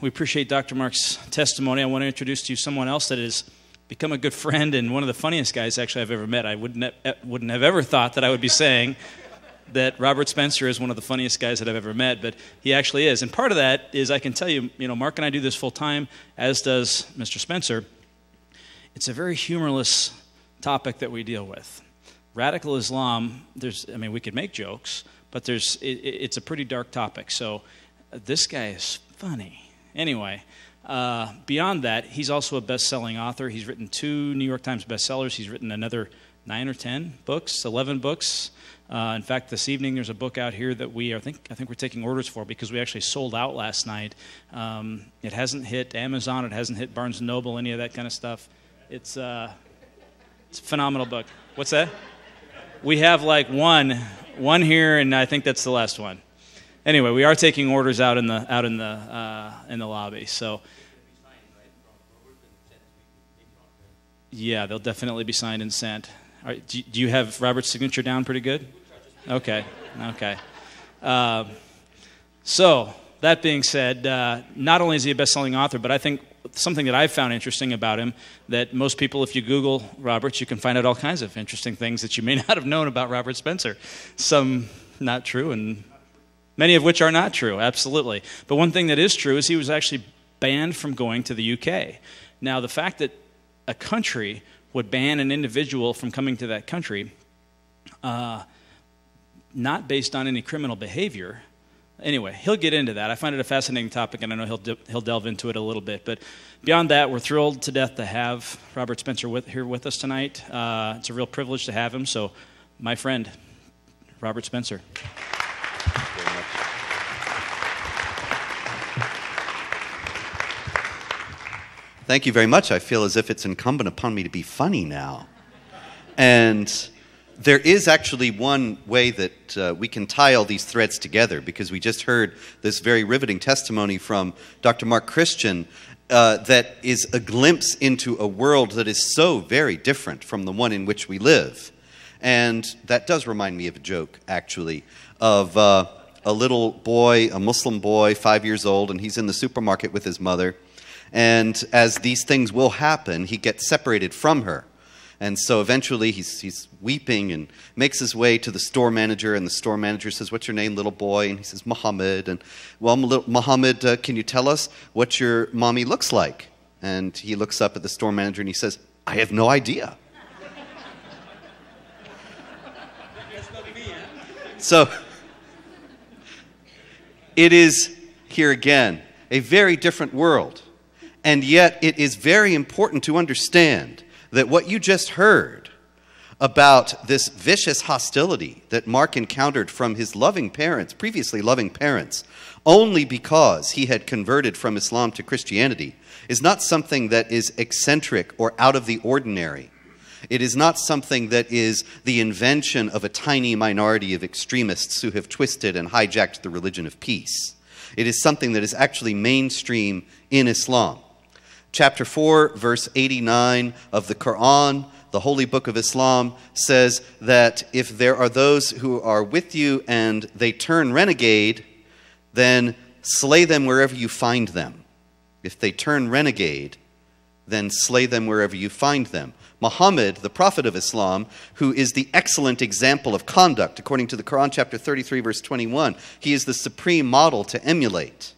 we appreciate Dr. Mark's testimony. I want to introduce to you someone else that has become a good friend and one of the funniest guys actually I've ever met. I wouldn't have ever thought that I would be saying that Robert Spencer is one of the funniest guys that I've ever met, but he actually is. And part of that is, I can tell you, Mark and I do this full time, as does Mr. Spencer. It's a very humorless topic that we deal with. Radical Islam, we could make jokes, but it's a pretty dark topic. So this guy is funny. Anyway, beyond that, he's also a best-selling author. He's written 2 New York Times bestsellers. He's written another 9 or 10 books, 11 books. In fact, this evening there's a book out here that I think we're taking orders for because we actually sold out last night. It hasn't hit Amazon. It hasn't hit Barnes & Noble, any of that kind of stuff. It's a phenomenal book. What's that? We have like one here, and I think that's the last one. Anyway, we are taking orders out in the lobby. So, yeah, they'll definitely be signed and sent. All right, do you have Robert's signature down pretty good? Okay. So that being said, not only is he a best-selling author, but I think something that I've found interesting about him, that most people, if you Google Robert, you can find out all kinds of interesting things that you may not have known about Robert Spencer. Some not true, and many of which are not true, absolutely. But one thing that is true is he was actually banned from going to the UK. Now, the fact that a country would ban an individual from coming to that country, not based on any criminal behavior. Anyway, he'll get into that. I find it a fascinating topic, and I know he'll delve into it a little bit. But beyond that, we're thrilled to death to have Robert Spencer here with us tonight. It's a real privilege to have him. So, my friend, Robert Spencer. Thank you very much. I feel as if it's incumbent upon me to be funny now. And there is actually one way that we can tie all these threads together, because we just heard this very riveting testimony from Dr. Mark Christian that is a glimpse into a world that is so very different from the one in which we live. And that does remind me of a joke, actually, of a little boy, a Muslim boy, 5 years old, and he's in the supermarket with his mother. And as these things will happen, he gets separated from her. And so eventually he's weeping and makes his way to the store manager, and the store manager says, "What's your name, little boy?" And he says, "Muhammad." And, "Well, Muhammad, can you tell us what your mommy looks like?" And he looks up at the store manager and he says, "I have no idea." So it is, here again, a very different world. And yet it is very important to understand that what you just heard about this vicious hostility that Mark encountered from his loving parents, previously loving parents, only because he had converted from Islam to Christianity, is not something that is eccentric or out of the ordinary. It is not something that is the invention of a tiny minority of extremists who have twisted and hijacked the religion of peace. It is something that is actually mainstream in Islam. Chapter 4, verse 89 of the Quran, the holy book of Islam, says that if there are those who are with you and they turn renegade, then slay them wherever you find them. If they turn renegade, then slay them wherever you find them. Muhammad, the prophet of Islam, who is the excellent example of conduct, according to the Quran, chapter 33, verse 21, he is the supreme model to emulate.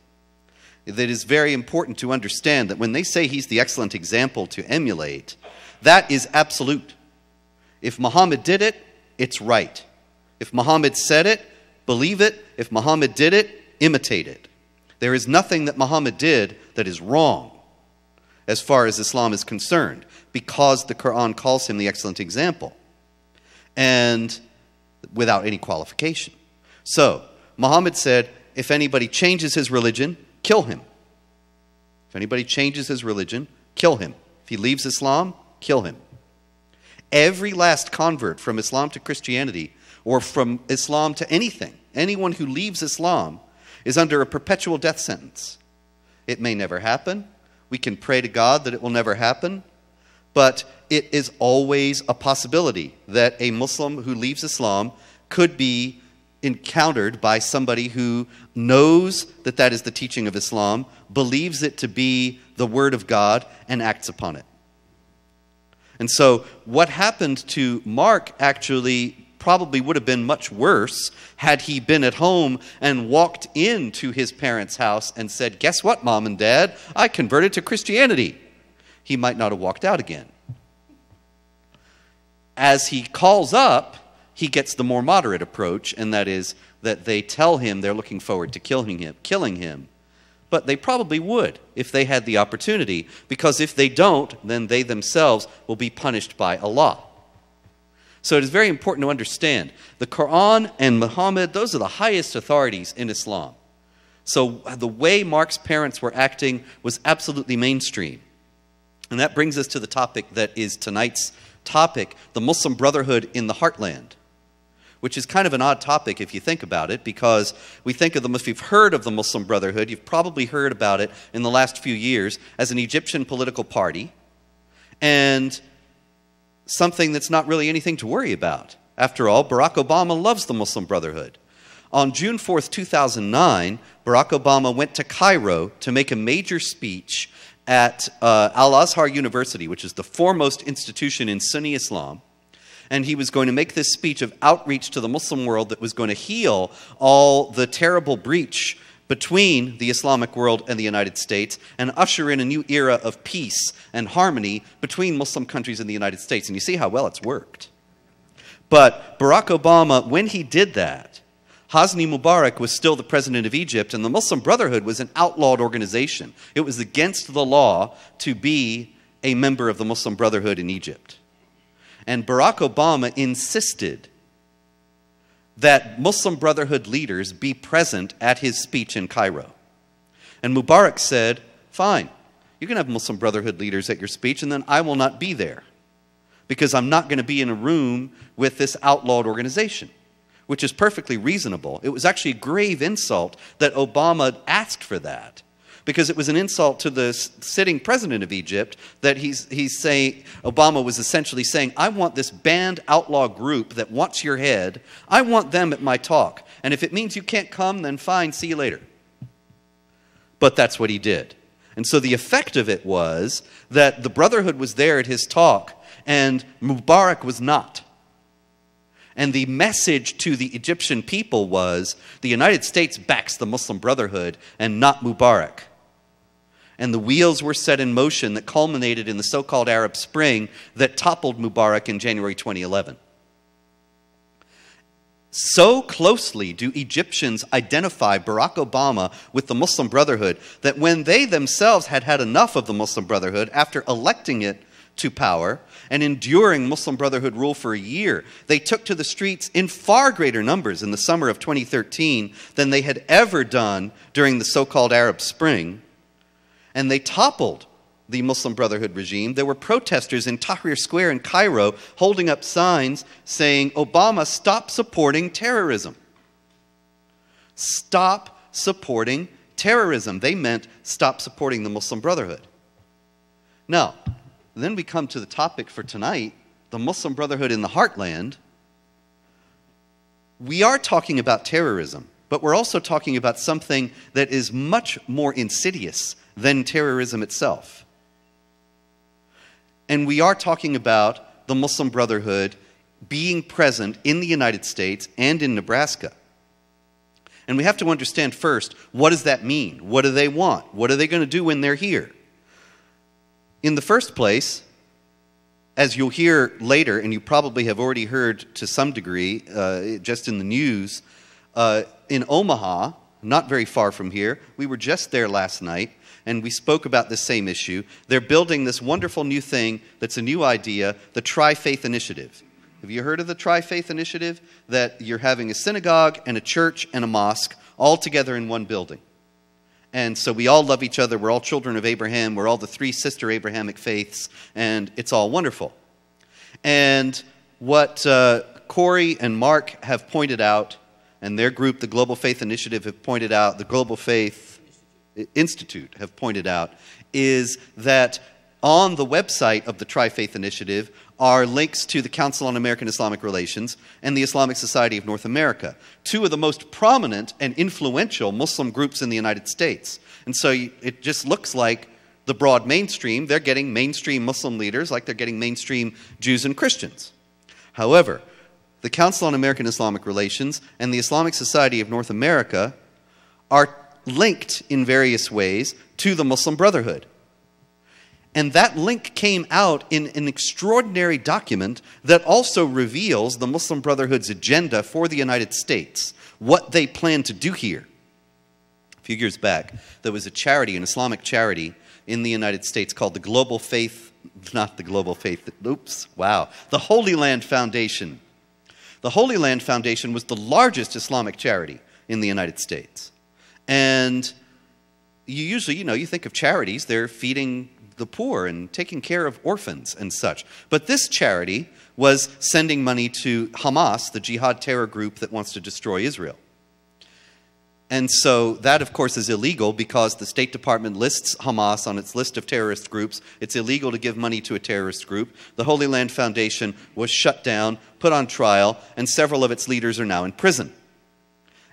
That is very important to understand that when they say he's the excellent example to emulate, that is absolute. If Muhammad did it, it's right. If Muhammad said it, believe it. If Muhammad did it, imitate it. There is nothing that Muhammad did that is wrong as far as Islam is concerned, because the Quran calls him the excellent example, and without any qualification. So, Muhammad said, if anybody changes his religion, kill him. If anybody changes his religion, kill him. If he leaves Islam, kill him. Every last convert from Islam to Christianity, or from Islam to anything, anyone who leaves Islam is under a perpetual death sentence. It may never happen. We can pray to God that it will never happen. But it is always a possibility that a Muslim who leaves Islam could be encountered by somebody who knows that that is the teaching of Islam, believes it to be the word of God, and acts upon it. And so what happened to Mark actually probably would have been much worse had he been at home and walked into his parents' house and said, "Guess what, Mom and Dad? I converted to Christianity." He might not have walked out again. As he calls up, he gets the more moderate approach, and that is that they tell him they're looking forward to killing him. But they probably would if they had the opportunity, because if they don't, then they themselves will be punished by Allah. So it is very important to understand the Quran and Muhammad, those are the highest authorities in Islam. So the way Mark's parents were acting was absolutely mainstream. And that brings us to the topic that is tonight's topic, the Muslim Brotherhood in the Heartland, which is kind of an odd topic if you think about it, because we think of them, if you've heard of the Muslim Brotherhood, you've probably heard about it in the last few years as an Egyptian political party and something that's not really anything to worry about. After all, Barack Obama loves the Muslim Brotherhood. On June 4th, 2009, Barack Obama went to Cairo to make a major speech at Al-Azhar University, which is the foremost institution in Sunni Islam. And he was going to make this speech of outreach to the Muslim world that was going to heal all the terrible breach between the Islamic world and the United States and usher in a new era of peace and harmony between Muslim countries and the United States. And you see how well it's worked. But Barack Obama, when he did that, Hosni Mubarak was still the president of Egypt, and the Muslim Brotherhood was an outlawed organization. It was against the law to be a member of the Muslim Brotherhood in Egypt. And Barack Obama insisted that Muslim Brotherhood leaders be present at his speech in Cairo. And Mubarak said, "Fine, you can have Muslim Brotherhood leaders at your speech, and then I will not be there, because I'm not going to be in a room with this outlawed organization," which is perfectly reasonable. It was actually a grave insult that Obama asked for that, because it was an insult to the sitting president of Egypt that he's saying, Obama was essentially saying, "I want this banned outlaw group that wants your head, I want them at my talk. And if it means you can't come, then fine, see you later." But that's what he did. And so the effect of it was that the Brotherhood was there at his talk and Mubarak was not. And the message to the Egyptian people was, the United States backs the Muslim Brotherhood and not Mubarak. And the wheels were set in motion that culminated in the so-called Arab Spring that toppled Mubarak in January 2011. So closely do Egyptians identify Barack Obama with the Muslim Brotherhood that when they themselves had had enough of the Muslim Brotherhood after electing it to power and enduring Muslim Brotherhood rule for a year, they took to the streets in far greater numbers in the summer of 2013 than they had ever done during the so-called Arab Spring. And they toppled the Muslim Brotherhood regime. There were protesters in Tahrir Square in Cairo holding up signs saying, "Obama, stop supporting terrorism." Stop supporting terrorism. They meant stop supporting the Muslim Brotherhood. Now, then we come to the topic for tonight, the Muslim Brotherhood in the Heartland. We are talking about terrorism, but we're also talking about something that is much more insidious than terrorism itself. And we are talking about the Muslim Brotherhood being present in the United States and in Nebraska. And we have to understand first, what does that mean? What do they want? What are they going to do when they're here? In the first place, as you'll hear later, and you probably have already heard to some degree, just in the news, in Omaha, not very far from here, we were just there last night, and we spoke about this same issue. They're building this wonderful new thing that's a new idea, the Tri-Faith Initiative. Have you heard of the Tri-Faith Initiative? That you're having a synagogue and a church and a mosque all together in one building. And so we all love each other. We're all children of Abraham. We're all the three sister Abrahamic faiths, and it's all wonderful. And what Corey and Mark have pointed out, and their group, the Global Faith Initiative, have pointed out, the Global Faith Institute have pointed out, is that on the website of the Tri-Faith Initiative are links to the Council on American Islamic Relations and the Islamic Society of North America, two of the most prominent and influential Muslim groups in the United States. And so it just looks like the broad mainstream, they're getting mainstream Muslim leaders like they're getting mainstream Jews and Christians. However, the Council on American Islamic Relations and the Islamic Society of North America are linked in various ways to the Muslim Brotherhood. And that link came out in an extraordinary document that also reveals the Muslim Brotherhood's agenda for the United States, what they plan to do here. A few years back, there was a charity, an Islamic charity in the United States called the Global Faith, not the Global Faith, oops, wow, the Holy Land Foundation. The Holy Land Foundation was the largest Islamic charity in the United States. And you usually, you think of charities, they're feeding the poor and taking care of orphans and such. But this charity was sending money to Hamas, the jihad terror group that wants to destroy Israel. And so that, of course, is illegal because the State Department lists Hamas on its list of terrorist groups. It's illegal to give money to a terrorist group. The Holy Land Foundation was shut down, put on trial, and several of its leaders are now in prison.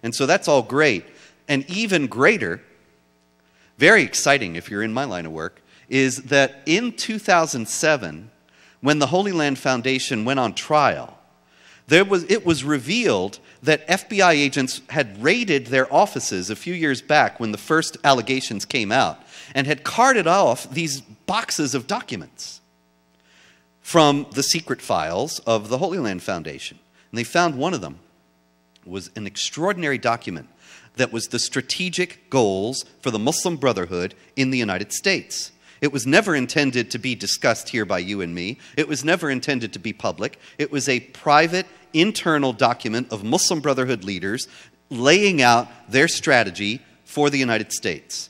And so that's all great. And even greater, very exciting if you're in my line of work, is that in 2007, when the Holy Land Foundation went on trial, it was revealed that FBI agents had raided their offices a few years back when the first allegations came out and had carted off these boxes of documents from the secret files of the Holy Land Foundation. And they found one of them was an extraordinary document that was the strategic goals for the Muslim Brotherhood in the United States. It was never intended to be discussed here by you and me. It was never intended to be public. It was a private, internal document of Muslim Brotherhood leaders laying out their strategy for the United States.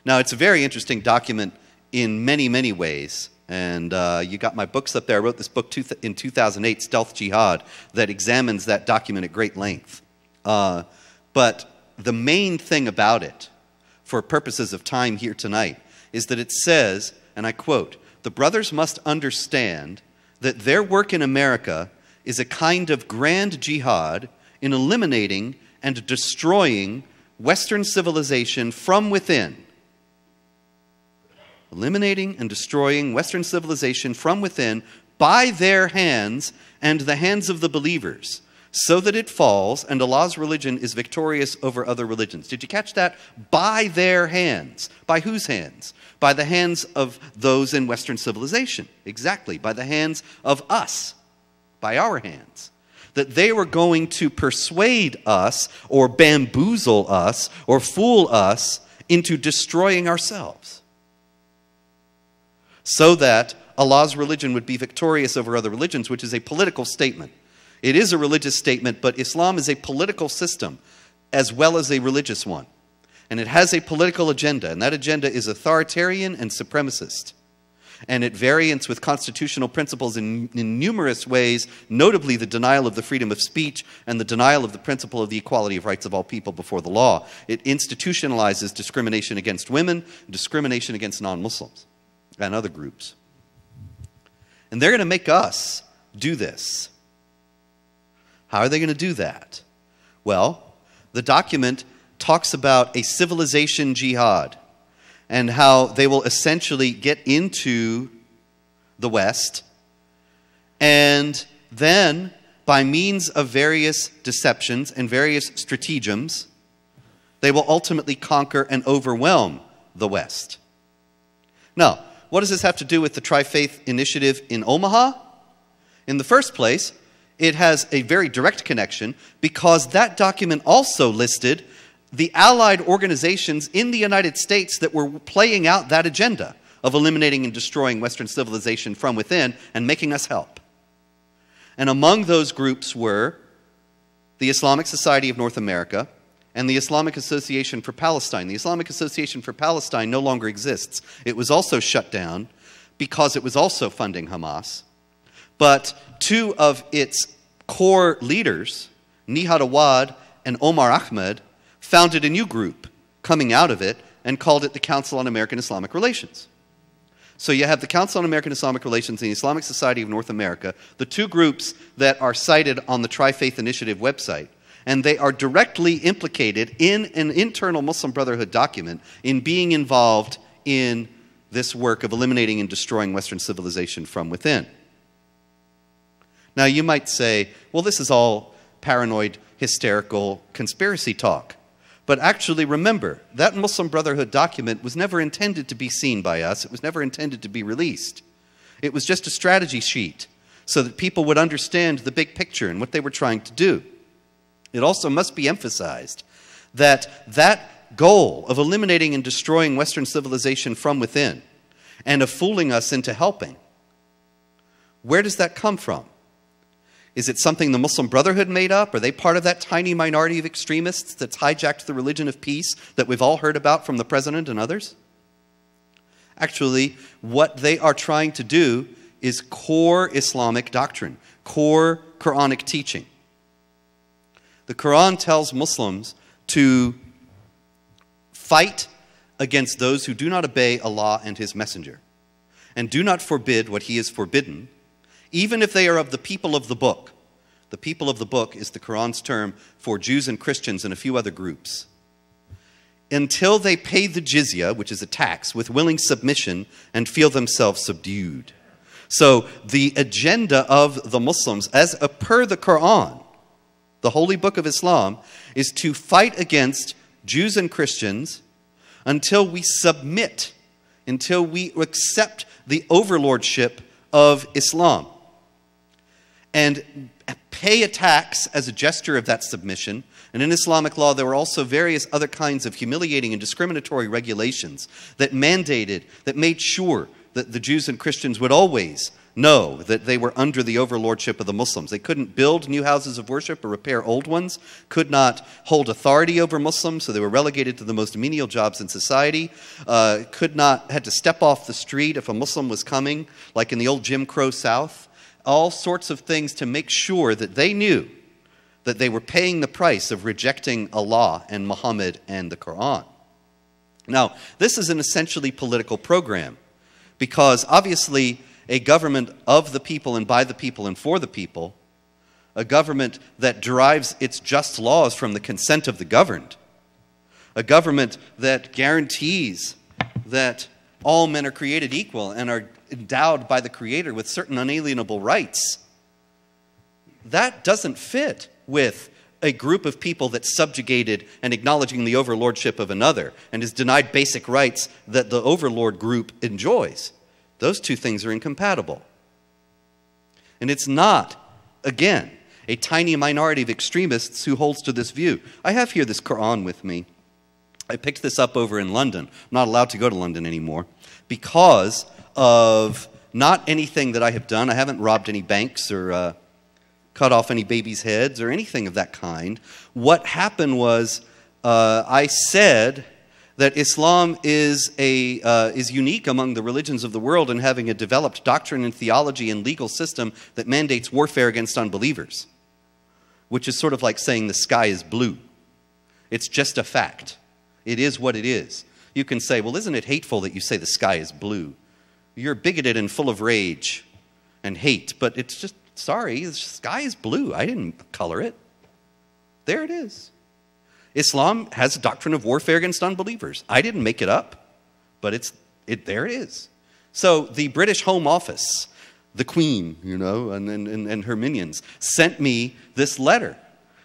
Now, it's a very interesting document in many, many ways. And you got my books up there. I wrote this book in 2008, Stealth Jihad, that examines that document at great length. But the main thing about it, for purposes of time here tonight, is that it says, and I quote, "The brothers must understand that their work in America is a kind of grand jihad in eliminating and destroying Western civilization from within." Eliminating and destroying Western civilization from within by their hands and the hands of the believers, so that it falls and Allah's religion is victorious over other religions. Did you catch that? By their hands. By whose hands? By the hands of those in Western civilization. Exactly. By the hands of us. By our hands. That they were going to persuade us or bamboozle us or fool us into destroying ourselves, so that Allah's religion would be victorious over other religions, which is a political statement. It is a religious statement, but Islam is a political system as well as a religious one. And it has a political agenda, and that agenda is authoritarian and supremacist. And at variance with constitutional principles in numerous ways, notably the denial of the freedom of speech and the denial of the principle of the equality of rights of all people before the law. It institutionalizes discrimination against women, discrimination against non-Muslims and other groups. And they're going to make us do this. How are they going to do that? Well, the document talks about a civilization jihad and how they will essentially get into the West, and then by means of various deceptions and various stratagems, they will ultimately conquer and overwhelm the West. Now, what does this have to do with the Tri-Faith Initiative in Omaha? In the first place, it has a very direct connection because that document also listed the allied organizations in the United States that were playing out that agenda of eliminating and destroying Western civilization from within and making us help. And among those groups were the Islamic Society of North America and the Islamic Association for Palestine. The Islamic Association for Palestine no longer exists. It was also shut down because it was also funding Hamas. But two of its core leaders, Nihad Awad and Omar Ahmed, founded a new group coming out of it and called it the Council on American Islamic Relations. So you have the Council on American Islamic Relations and the Islamic Society of North America, the two groups that are cited on the Tri-Faith Initiative website, and they are directly implicated in an internal Muslim Brotherhood document in being involved in this work of eliminating and destroying Western civilization from within. Now you might say, well, this is all paranoid, hysterical conspiracy talk. But actually remember, that Muslim Brotherhood document was never intended to be seen by us. It was never intended to be released. It was just a strategy sheet so that people would understand the big picture and what they were trying to do. It also must be emphasized that that goal of eliminating and destroying Western civilization from within and of fooling us into helping, where does that come from? Is it something the Muslim Brotherhood made up? Are they part of that tiny minority of extremists that's hijacked the religion of peace that we've all heard about from the president and others? Actually, what they are trying to do is core Islamic doctrine, core Quranic teaching. The Quran tells Muslims to fight against those who do not obey Allah and His Messenger, and do not forbid what He has forbidden, even if they are of the people of the book. The people of the book is the Quran's term for Jews and Christians and a few other groups. Until they pay the jizya, which is a tax, with willing submission and feel themselves subdued. So the agenda of the Muslims, as per the Quran, the holy book of Islam, is to fight against Jews and Christians until we submit, until we accept the overlordship of Islam, and pay a tax as a gesture of that submission. And in Islamic law, there were also various other kinds of humiliating and discriminatory regulations that mandated, that made sure that the Jews and Christians would always know that they were under the overlordship of the Muslims. They couldn't build new houses of worship or repair old ones, could not hold authority over Muslims, so they were relegated to the most menial jobs in society, had to step off the street if a Muslim was coming, like in the old Jim Crow South. All sorts of things to make sure that they knew that they were paying the price of rejecting Allah and Muhammad and the Quran. Now, this is an essentially political program, because obviously a government of the people and by the people and for the people, a government that derives its just laws from the consent of the governed, a government that guarantees that all men are created equal and are endowed by the Creator with certain unalienable rights, that doesn't fit with a group of people that's subjugated and acknowledging the overlordship of another and is denied basic rights that the overlord group enjoys. Those two things are incompatible. And it's not, again, a tiny minority of extremists who holds to this view. I have here this Quran with me. I picked this up over in London. I'm not allowed to go to London anymore because of not anything that I have done. I haven't robbed any banks or cut off any babies' heads or anything of that kind. What happened was I said that Islam is unique among the religions of the world in having a developed doctrine and theology and legal system that mandates warfare against unbelievers, which is sort of like saying the sky is blue. It's just a fact. It is what it is. You can say, well, isn't it hateful that you say the sky is blue? You're bigoted and full of rage and hate, but it's just, sorry, the sky is blue. I didn't color it. There it is. Islam has a doctrine of warfare against unbelievers. I didn't make it up, but there it is. So the British Home Office, the Queen, you know, and her minions, sent me this letter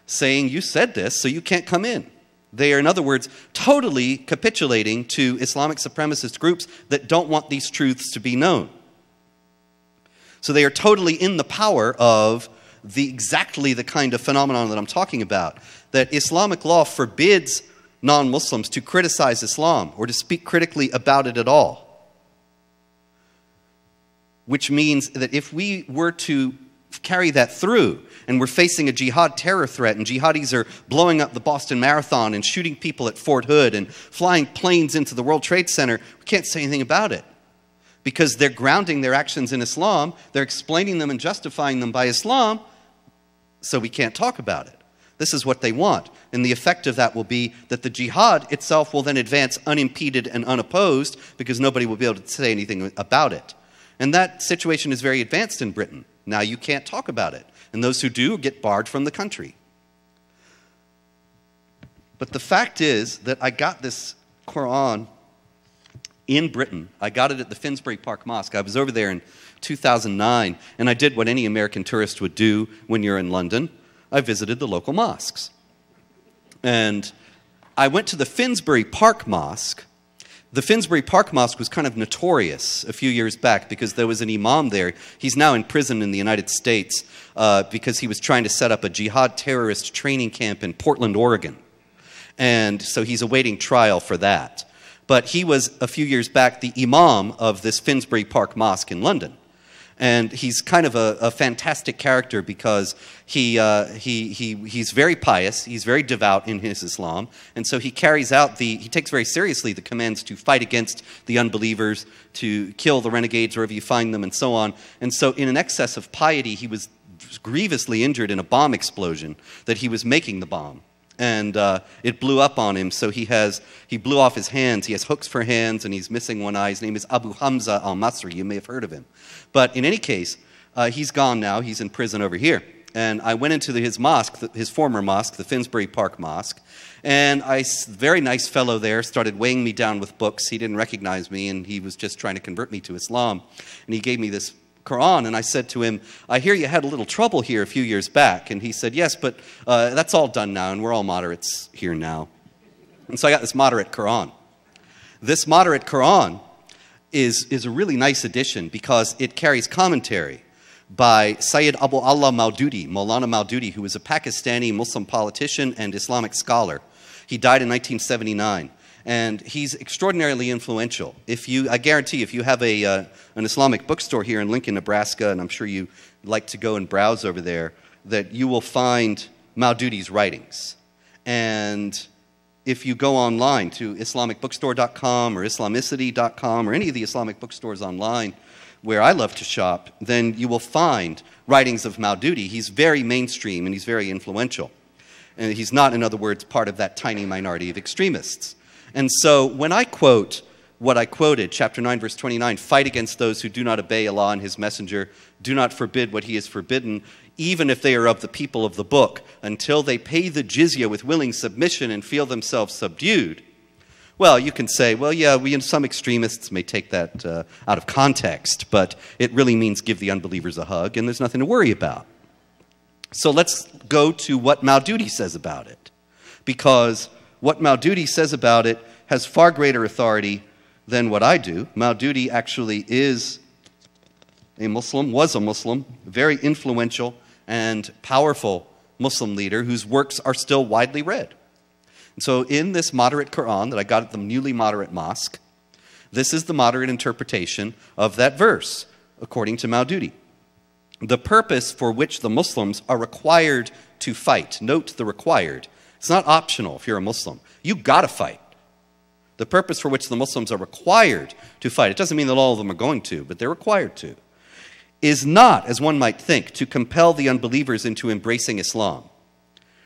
saying, you said this, so you can't come in. They are, in other words, totally capitulating to Islamic supremacist groups that don't want these truths to be known. So they are totally in the power of exactly the kind of phenomenon that I'm talking about, that Islamic law forbids non-Muslims to criticize Islam or to speak critically about it at all. Which means that if we were to carry that through, and we're facing a jihad terror threat, and jihadis are blowing up the Boston Marathon and shooting people at Fort Hood and flying planes into the World Trade Center, we can't say anything about it. Because they're grounding their actions in Islam, they're explaining them and justifying them by Islam, so we can't talk about it. This is what they want. And the effect of that will be that the jihad itself will then advance unimpeded and unopposed because nobody will be able to say anything about it. And that situation is very advanced in Britain. Now you can't talk about it. And those who do get barred from the country. But the fact is that I got this Quran in Britain. I got it at the Finsbury Park Mosque. I was over there in 2009, and I did what any American tourist would do when you're in London. I visited the local mosques. And I went to the Finsbury Park Mosque. The Finsbury Park Mosque was kind of notorious a few years back because there was an imam there. He's now in prison in the United States because he was trying to set up a jihad terrorist training camp in Portland, Oregon. And so he's awaiting trial for that. But he was, a few years back, the imam of this Finsbury Park Mosque in London. And he's kind of a fantastic character because he's very pious, he's very devout in his Islam, and so he takes very seriously the commands to fight against the unbelievers, to kill the renegades wherever you find them, and so on. And so in an excess of piety, he was grievously injured in a bomb explosion that he was making the bomb. And it blew up on him, so he blew off his hands. He has hooks for hands, and he's missing one eye. His name is Abu Hamza al-Masri. You may have heard of him. But in any case, he's gone now. He's in prison over here. And I went into his mosque, his former mosque, the Finsbury Park Mosque, and very nice fellow there started weighing me down with books. He didn't recognize me, and he was just trying to convert me to Islam. And he gave me this Quran, and I said to him, I hear you had a little trouble here a few years back. And he said, yes, but that's all done now, and we're all moderates here now. And so I got this moderate Quran. This moderate Quran is a really nice addition because it carries commentary by Sayyid Abu Allah Maududi, Maulana Maududi, who was a Pakistani Muslim politician and Islamic scholar. He died in 1979. And he's extraordinarily influential. I guarantee if you have an Islamic bookstore here in Lincoln, Nebraska, and I'm sure you like to go and browse over there, that you will find Maududi's writings. And if you go online to IslamicBookstore.com or Islamicity.com or any of the Islamic bookstores online where I love to shop, then you will find writings of Maududi. He's very mainstream and he's very influential. And he's not, in other words, part of that tiny minority of extremists. And so when I quote what I quoted, chapter 9, verse 29, fight against those who do not obey Allah and his messenger, do not forbid what he has forbidden, even if they are of the people of the book, until they pay the jizya with willing submission and feel themselves subdued. Well, you can say, well, yeah, some extremists may take that out of context, but it really means give the unbelievers a hug, and there's nothing to worry about. So let's go to what Maududi says about it, because what Maududi says about it has far greater authority than what I do. Maududi actually is a Muslim, was a Muslim, very influential and powerful Muslim leader whose works are still widely read. And so in this moderate Quran that I got at the newly moderate mosque, this is the moderate interpretation of that verse, according to Maududi. The purpose for which the Muslims are required to fight. Note the required. It's not optional if you're a Muslim. You've got to fight. The purpose for which the Muslims are required to fight, it doesn't mean that all of them are going to, but they're required to, is not, as one might think, to compel the unbelievers into embracing Islam.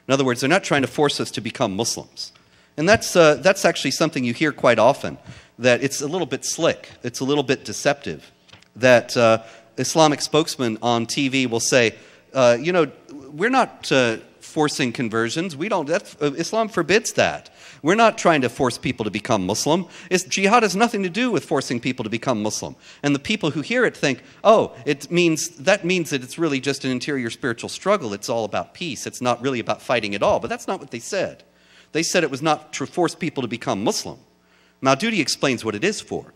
In other words, they're not trying to force us to become Muslims. And that's actually something you hear quite often, that it's a little bit slick, it's a little bit deceptive, that Islamic spokesmen on TV will say, we're not forcing conversions. Islam forbids that. We're not trying to force people to become Muslim. Jihad has nothing to do with forcing people to become Muslim. And the people who hear it think, oh, that means that it's really just an interior spiritual struggle. It's all about peace. It's not really about fighting at all. But that's not what they said. They said it was not to force people to become Muslim. Maududi explains what it is for.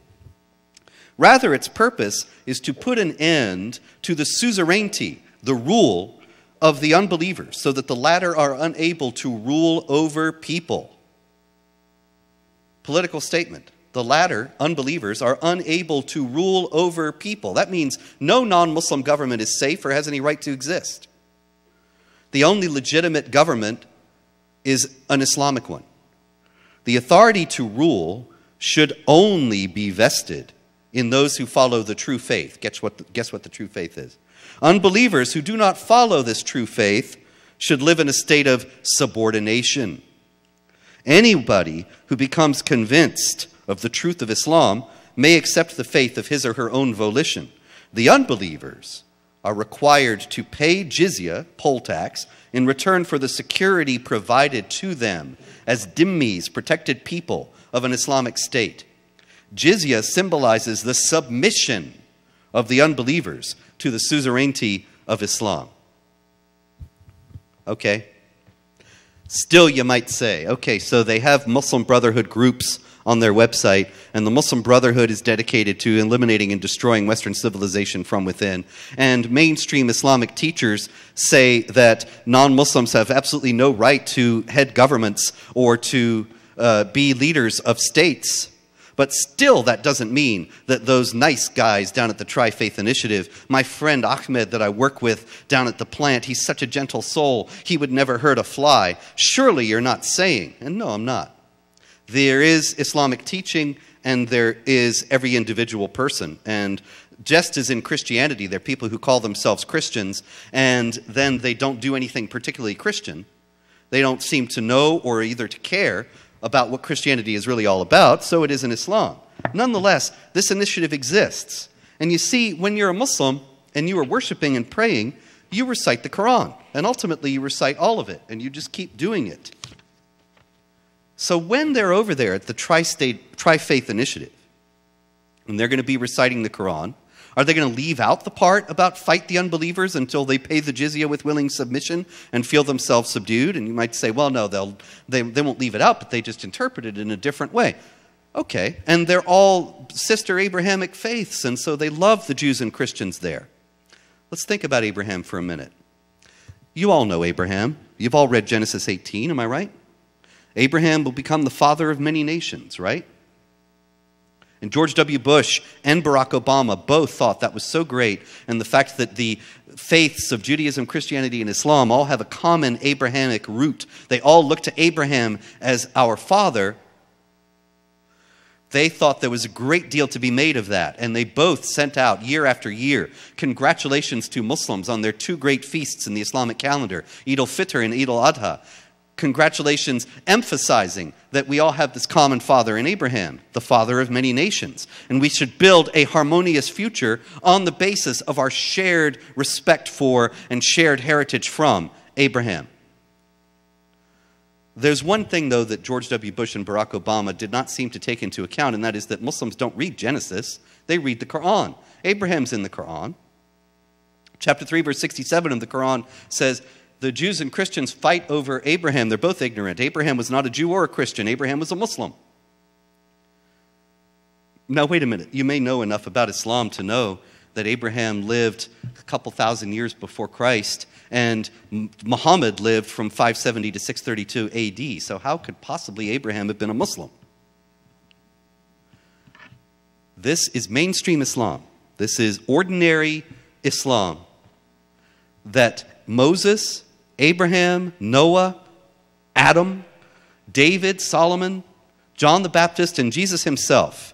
Rather, its purpose is to put an end to the suzerainty, the rule of the unbelievers, so that the latter are unable to rule over people. Political statement. The latter, unbelievers, are unable to rule over people. That means no non-Muslim government is safe or has any right to exist. The only legitimate government is an Islamic one. The authority to rule should only be vested in those who follow the true faith. Guess what the true faith is? Unbelievers who do not follow this true faith should live in a state of subordination. Anybody who becomes convinced of the truth of Islam may accept the faith of his or her own volition. The unbelievers are required to pay jizya, poll tax, in return for the security provided to them as dhimmis, protected people of an Islamic state. Jizya symbolizes the submission of the unbelievers to the suzerainty of Islam. Okay. Still, you might say, okay, so they have Muslim Brotherhood groups on their website, and the Muslim Brotherhood is dedicated to eliminating and destroying Western civilization from within. And mainstream Islamic teachers say that non-Muslims have absolutely no right to head governments or to be leaders of states. But still, that doesn't mean that those nice guys down at the Tri-Faith Initiative, my friend Ahmed that I work with down at the plant, he's such a gentle soul, he would never hurt a fly. Surely you're not saying, and no, I'm not. There is Islamic teaching, and there is every individual person. And just as in Christianity, there are people who call themselves Christians, and then they don't do anything particularly Christian. They don't seem to know or either to care about what Christianity is really all about, so it is in Islam. Nonetheless, this initiative exists. And you see, when you're a Muslim and you are worshiping and praying, you recite the Quran. And ultimately, you recite all of it, and you just keep doing it. So when they're over there at the Tri-Faith Initiative, and they're going to be reciting the Quran, are they going to leave out the part about fight the unbelievers until they pay the jizya with willing submission and feel themselves subdued? And you might say, well, no, they won't leave it out, but they just interpret it in a different way. Okay, and they're all sister Abrahamic faiths, and so they love the Jews and Christians there. Let's think about Abraham for a minute. You all know Abraham. You've all read Genesis 18, am I right? Abraham will become the father of many nations, right? And George W. Bush and Barack Obama both thought that was so great, and the fact that the faiths of Judaism, Christianity, and Islam all have a common Abrahamic root. They all look to Abraham as our father. They thought there was a great deal to be made of that, and they both sent out year after year congratulations to Muslims on their two great feasts in the Islamic calendar, Eid al-Fitr and Eid al-Adha. Congratulations emphasizing that we all have this common father in Abraham, the father of many nations. And we should build a harmonious future on the basis of our shared respect for and shared heritage from Abraham. There's one thing, though, that George W. Bush and Barack Obama did not seem to take into account, and that is that Muslims don't read Genesis. They read the Quran. Abraham's in the Quran. Chapter 3, verse 67 of the Quran says, the Jews and Christians fight over Abraham. They're both ignorant. Abraham was not a Jew or a Christian. Abraham was a Muslim. Now, wait a minute. You may know enough about Islam to know that Abraham lived a couple thousand years before Christ, and Muhammad lived from 570 to 632 AD. So how could possibly Abraham have been a Muslim? This is mainstream Islam. This is ordinary Islam. That Moses, Abraham, Noah, Adam, David, Solomon, John the Baptist, and Jesus himself,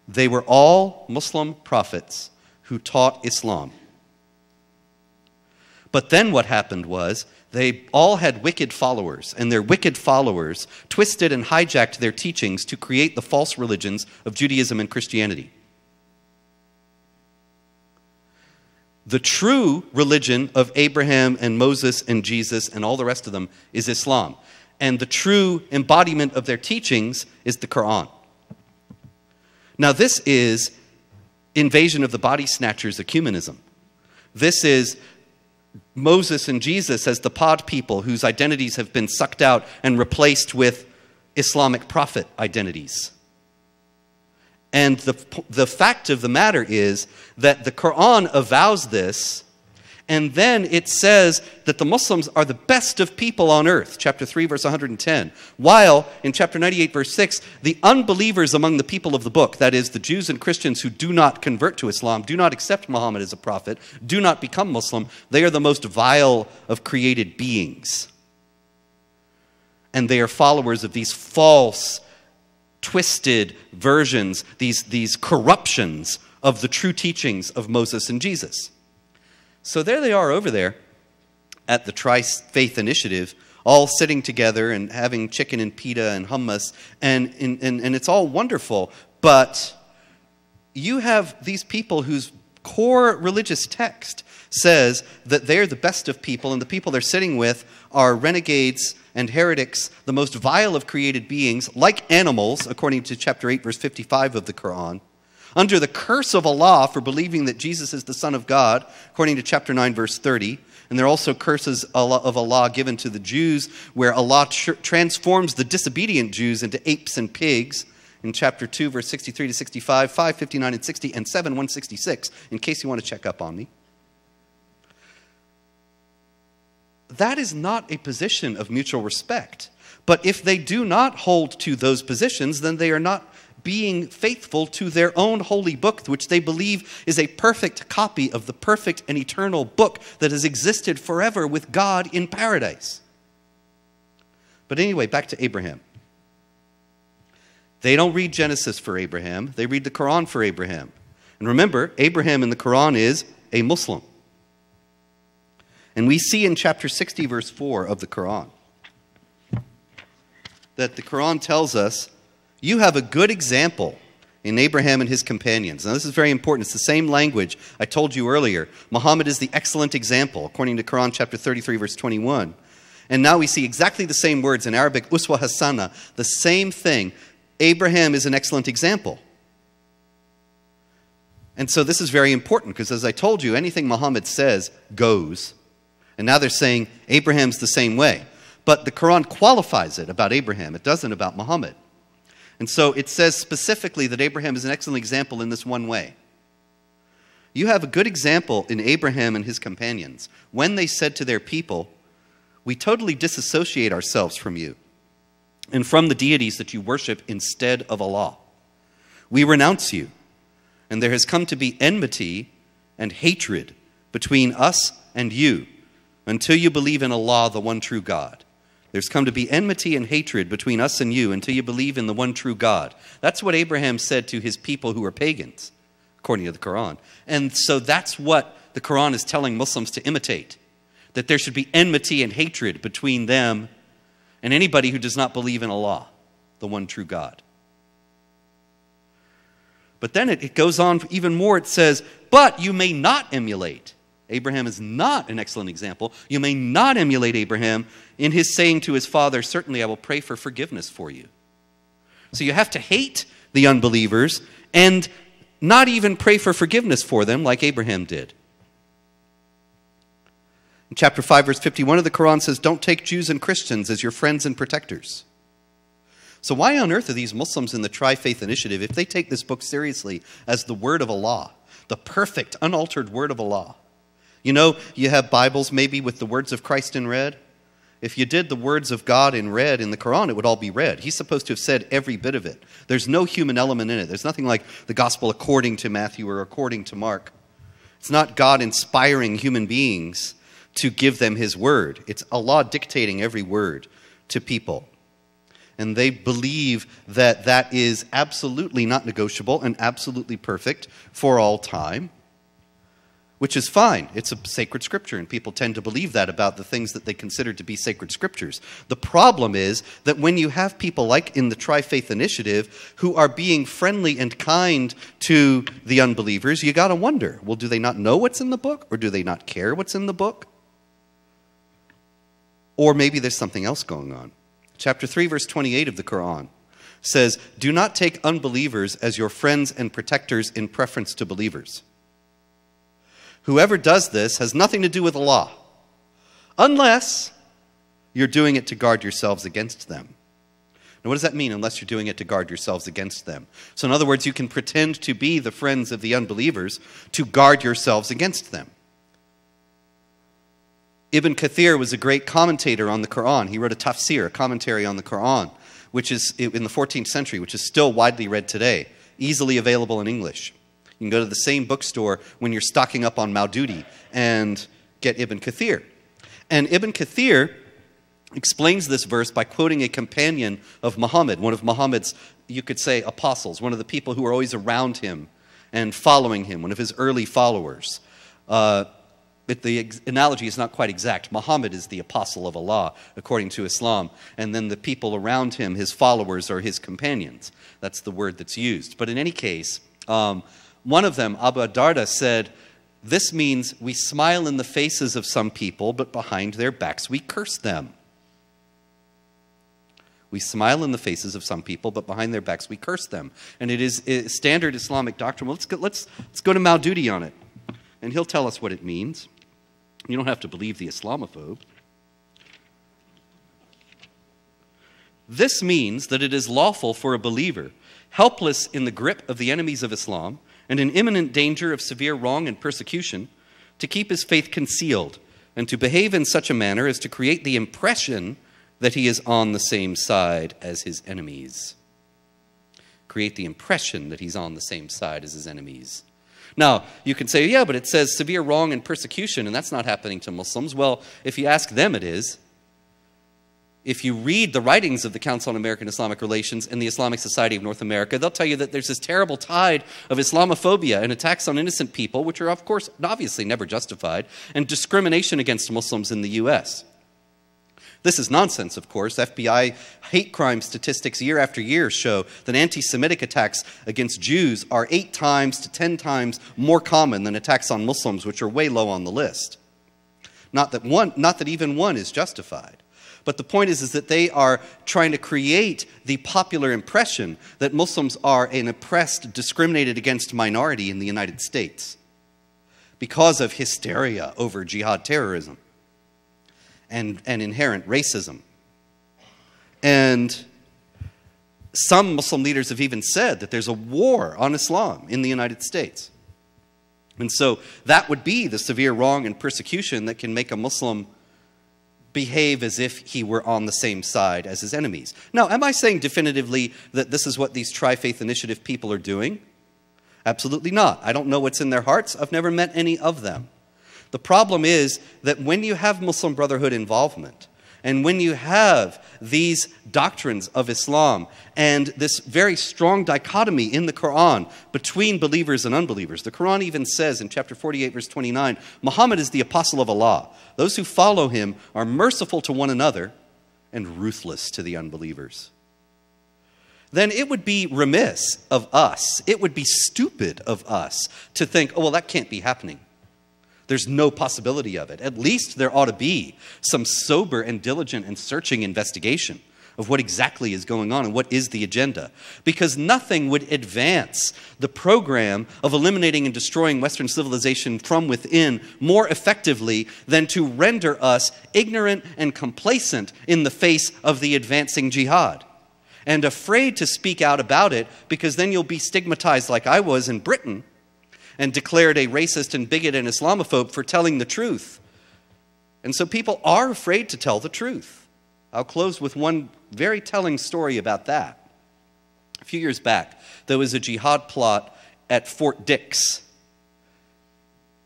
they were all Muslim prophets who taught Islam. But then what happened was they all had wicked followers, and their wicked followers twisted and hijacked their teachings to create the false religions of Judaism and Christianity. The true religion of Abraham and Moses and Jesus and all the rest of them is Islam. And the true embodiment of their teachings is the Quran. Now this is invasion of the body snatchers ecumenism. This is Moses and Jesus as the pod people whose identities have been sucked out and replaced with Islamic prophet identities. And the fact of the matter is that the Quran avows this, and then it says that the Muslims are the best of people on earth, chapter 3, verse 110. While in chapter 98, verse 6, the unbelievers among the people of the book, that is, the Jews and Christians who do not convert to Islam, do not accept Muhammad as a prophet, do not become Muslim, they are the most vile of created beings. And they are followers of these false, twisted versions, these corruptions of the true teachings of Moses and Jesus. So there they are over there, at the Tri-Faith Initiative, all sitting together and having chicken and pita and hummus, and it's all wonderful. But you have these people whose core religious text says that they're the best of people, and the people they're sitting with are renegades and heretics, the most vile of created beings, like animals, according to chapter 8, verse 55 of the Quran, under the curse of Allah for believing that Jesus is the Son of God, according to chapter 9, verse 30. And there are also curses of Allah given to the Jews, where Allah transforms the disobedient Jews into apes and pigs, in chapter 2, verse 63 to 65, 5, 59, and 60, and 7, 166, in case you want to check up on me. That is not a position of mutual respect. But if they do not hold to those positions, then they are not being faithful to their own holy book, which they believe is a perfect copy of the perfect and eternal book that has existed forever with God in paradise. But anyway, back to Abraham. They don't read Genesis for Abraham. They read the Quran for Abraham. And remember, Abraham in the Quran is a Muslim. And we see in chapter 60, verse 4 of the Quran, that the Quran tells us, you have a good example in Abraham and his companions. Now this is very important. It's the same language I told you earlier. Muhammad is the excellent example, according to Quran chapter 33, verse 21. And now we see exactly the same words in Arabic, uswa hasana, the same thing. Abraham is an excellent example. And so this is very important, because as I told you, anything Muhammad says goes. And now they're saying Abraham's the same way. But the Quran qualifies it about Abraham. It doesn't about Muhammad. And so it says specifically that Abraham is an excellent example in this one way. You have a good example in Abraham and his companions when they said to their people, we totally disassociate ourselves from you and from the deities that you worship instead of Allah. We renounce you, and there has come to be enmity and hatred between us and you until you believe in Allah, the one true God. There's come to be enmity and hatred between us and you until you believe in the one true God. That's what Abraham said to his people who were pagans, according to the Quran. And so that's what the Quran is telling Muslims to imitate, that there should be enmity and hatred between them and anybody who does not believe in Allah, the one true God. But then it goes on even more. It says, but you may not emulate. Abraham is not an excellent example. You may not emulate Abraham in his saying to his father, certainly I will pray for forgiveness for you. So you have to hate the unbelievers and not even pray for forgiveness for them like Abraham did. In chapter 5, verse 51 of the Quran says, don't take Jews and Christians as your friends and protectors. So why on earth are these Muslims in the Tri-Faith Initiative, if they take this book seriously as the word of Allah, the perfect, unaltered word of Allah? You know, you have Bibles maybe with the words of Christ in red. If you did the words of God in red in the Quran, it would all be red. He's supposed to have said every bit of it. There's no human element in it. There's nothing like the gospel according to Matthew or according to Mark. It's not God inspiring human beings to give them his word. It's Allah dictating every word to people. And they believe that that is absolutely not negotiable and absolutely perfect for all time, which is fine. It's a sacred scripture, and people tend to believe that about the things that they consider to be sacred scriptures. The problem is that when you have people like in the Tri-Faith Initiative who are being friendly and kind to the unbelievers, you got to wonder, well, do they not know what's in the book, or do they not care what's in the book? Or maybe there's something else going on. Chapter 3, verse 28 of the Quran says, do not take unbelievers as your friends and protectors in preference to believers. Whoever does this has nothing to do with Allah, unless you're doing it to guard yourselves against them. Now, what does that mean, unless you're doing it to guard yourselves against them? So in other words, you can pretend to be the friends of the unbelievers to guard yourselves against them. Ibn Kathir was a great commentator on the Quran. He wrote a tafsir, a commentary on the Quran, which is in the 14th century, which is still widely read today, easily available in English. You can go to the same bookstore when you're stocking up on Maududi and get Ibn Kathir. And Ibn Kathir explains this verse by quoting a companion of Muhammad, one of Muhammad's, you could say, apostles, one of the people who were always around him and following him, one of his early followers. the analogy is not quite exact. Muhammad is the apostle of Allah, according to Islam, and then the people around him, his followers, are his companions. That's the word that's used. But in any case, one of them, Abu Darda, said, this means we smile in the faces of some people, but behind their backs we curse them. We smile in the faces of some people, but behind their backs we curse them. And it is standard Islamic doctrine. Well, let's go to Maududi on it, and he'll tell us what it means. You don't have to believe the Islamophobe. This means that it is lawful for a believer, helpless in the grip of the enemies of Islam and in imminent danger of severe wrong and persecution, to keep his faith concealed and to behave in such a manner as to create the impression that he is on the same side as his enemies. Create the impression that he's on the same side as his enemies. Now, you can say, yeah, but it says severe wrong and persecution, and that's not happening to Muslims. Well, if you ask them, it is. If you read the writings of the Council on American Islamic Relations and the Islamic Society of North America, they'll tell you that there's this terrible tide of Islamophobia and attacks on innocent people, which are, of course, obviously never justified, and discrimination against Muslims in the U.S. This is nonsense, of course. FBI hate crime statistics year after year show that anti-Semitic attacks against Jews are 8 times to 10 times more common than attacks on Muslims, which are way low on the list. Not that even one is justified. But the point is that they are trying to create the popular impression that Muslims are an oppressed, discriminated against minority in the United States because of hysteria over jihad terrorism and inherent racism. And some Muslim leaders have even said that there's a war on Islam in the United States. And so that would be the severe wrong and persecution that can make a Muslim behave as if he were on the same side as his enemies. Now, am I saying definitively that this is what these Tri-Faith Initiative people are doing? Absolutely not. I don't know what's in their hearts. I've never met any of them. The problem is that when you have Muslim Brotherhood involvement, and when you have these doctrines of Islam and this very strong dichotomy in the Quran between believers and unbelievers, the Quran even says in chapter 48, verse 29, Muhammad is the apostle of Allah. Those who follow him are merciful to one another and ruthless to the unbelievers. Then it would be remiss of us, it would be stupid of us to think, oh, well, that can't be happening. There's no possibility of it. At least there ought to be some sober and diligent and searching investigation of what exactly is going on and what is the agenda. Because nothing would advance the program of eliminating and destroying Western civilization from within more effectively than to render us ignorant and complacent in the face of the advancing jihad. And afraid to speak out about it because then you'll be stigmatized like I was in Britain and declared a racist and bigot and Islamophobe for telling the truth. And so people are afraid to tell the truth. I'll close with one very telling story about that. A few years back, there was a jihad plot at Fort Dix,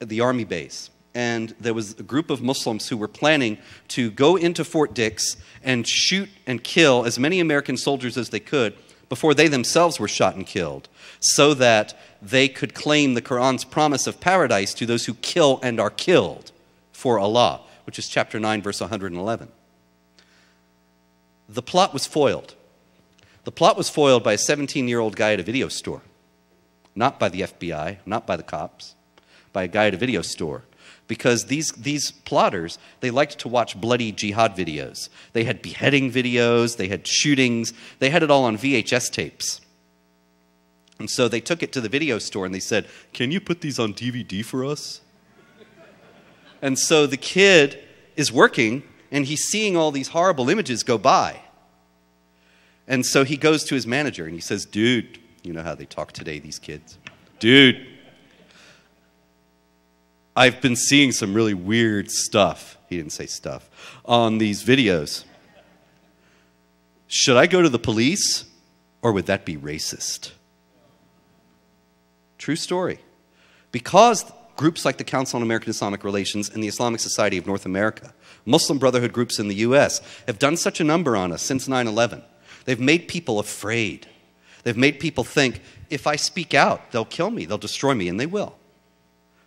at the army base. And there was a group of Muslims who were planning to go into Fort Dix and shoot and kill as many American soldiers as they could before they themselves were shot and killed, so that they could claim the Quran's promise of paradise to those who kill and are killed for Allah, which is chapter 9, verse 111. The plot was foiled. The plot was foiled by a 17-year-old guy at a video store. Not by the FBI, not by the cops, by a guy at a video store. Because these plotters, they liked to watch bloody jihad videos. They had beheading videos, they had shootings, they had it all on VHS tapes. And so they took it to the video store and they said, "Can you put these on DVD for us?" And so the kid is working and he's seeing all these horrible images go by. And so he goes to his manager and he says, "Dude," you know how they talk today, these kids. "Dude, I've been seeing some really weird stuff," he didn't say stuff, "on these videos. Should I go to the police or would that be racist?" True story. Because groups like the Council on American Islamic Relations and the Islamic Society of North America, Muslim Brotherhood groups in the U.S., have done such a number on us since 9/11. They've made people afraid. They've made people think, if I speak out, they'll kill me, they'll destroy me, and they will.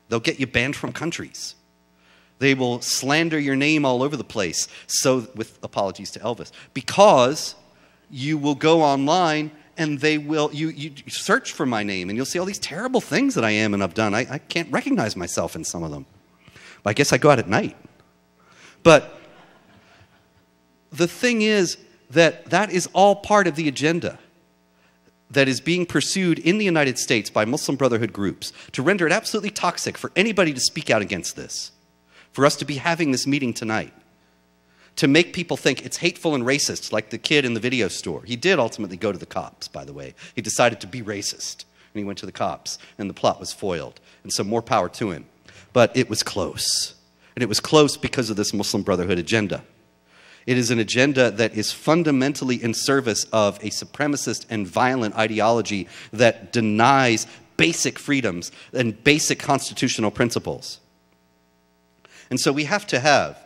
They'll get you banned from countries. They will slander your name all over the place, so with apologies to Elvis, because you will go online and they will, you search for my name and you'll see all these terrible things that I am and I've done. I can't recognize myself in some of them. But I guess I go out at night. But the thing is that is all part of the agenda that is being pursued in the United States by Muslim Brotherhood groups to render it absolutely toxic for anybody to speak out against this. For us to be having this meeting tonight, to make people think it's hateful and racist, like the kid in the video store. He did ultimately go to the cops, by the way. He decided to be racist, and he went to the cops, and the plot was foiled. And so more power to him. But it was close. And it was close because of this Muslim Brotherhood agenda. It is an agenda that is fundamentally in service of a supremacist and violent ideology that denies basic freedoms and basic constitutional principles. And so we have to have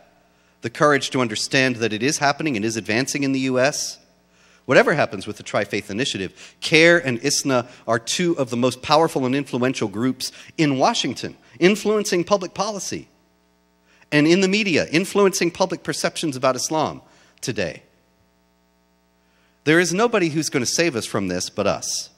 the courage to understand that it is happening and is advancing in the U.S. Whatever happens with the Tri-Faith Initiative, CARE and ISNA are two of the most powerful and influential groups in Washington, influencing public policy, and in the media, influencing public perceptions about Islam today. There is nobody who's going to save us from this but us.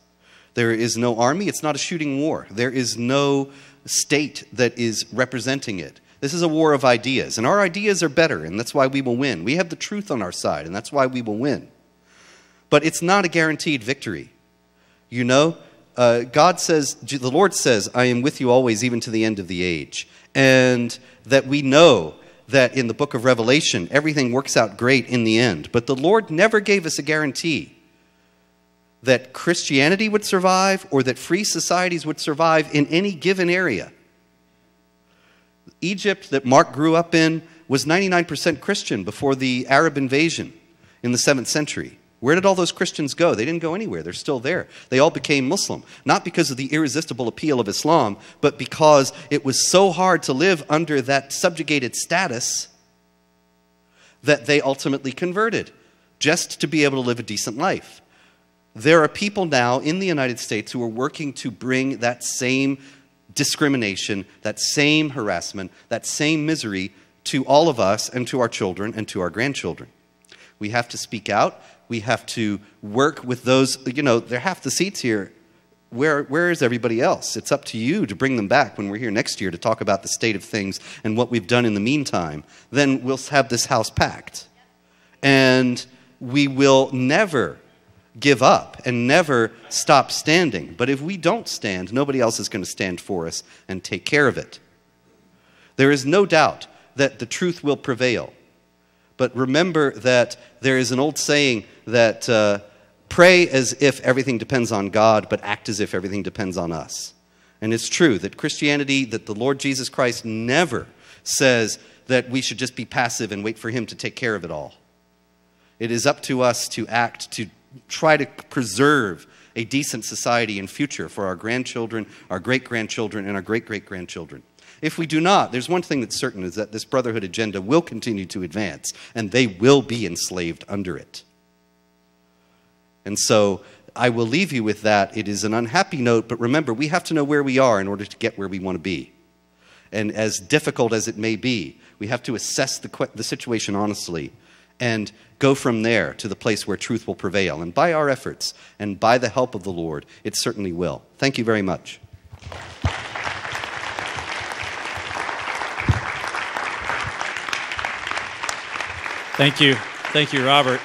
There is no army. It's not a shooting war. There is no state that is representing it. This is a war of ideas, and our ideas are better, and that's why we will win. We have the truth on our side, and that's why we will win. But it's not a guaranteed victory. You know, God says, the Lord says, I am with you always, even to the end of the age. And that we know that in the book of Revelation, everything works out great in the end. But the Lord never gave us a guarantee that Christianity would survive or that free societies would survive in any given area. Egypt that Mark grew up in was 99% Christian before the Arab invasion in the 7th century. Where did all those Christians go? They didn't go anywhere. They're still there. They all became Muslim, not because of the irresistible appeal of Islam, but because it was so hard to live under that subjugated status that they ultimately converted, just to be able to live a decent life. There are people now in the United States who are working to bring that same discrimination, that same harassment, that same misery to all of us and to our children and to our grandchildren. We have to speak out. We have to work with those, you know, there are half the seats here. Where is everybody else? It's up to you to bring them back when we're here next year to talk about the state of things and what we've done in the meantime. Then we'll have this house packed. And we will never give up and never stop standing. But if we don't stand, nobody else is going to stand for us and take care of it. There is no doubt that the truth will prevail. But remember that there is an old saying that pray as if everything depends on God, but act as if everything depends on us. And it's true that Christianity, that the Lord Jesus Christ never says that we should just be passive and wait for him to take care of it all. It is up to us to act, to try to preserve a decent society and future for our grandchildren, our great-grandchildren, and our great-great-grandchildren. If we do not, there's one thing that's certain, is that this brotherhood agenda will continue to advance, and they will be enslaved under it. And so I will leave you with that. It is an unhappy note, but remember, we have to know where we are in order to get where we want to be. And as difficult as it may be, we have to assess the situation honestly and go from there to the place where truth will prevail. And by our efforts and by the help of the Lord, it certainly will. Thank you very much. Thank you. Thank you, Robert.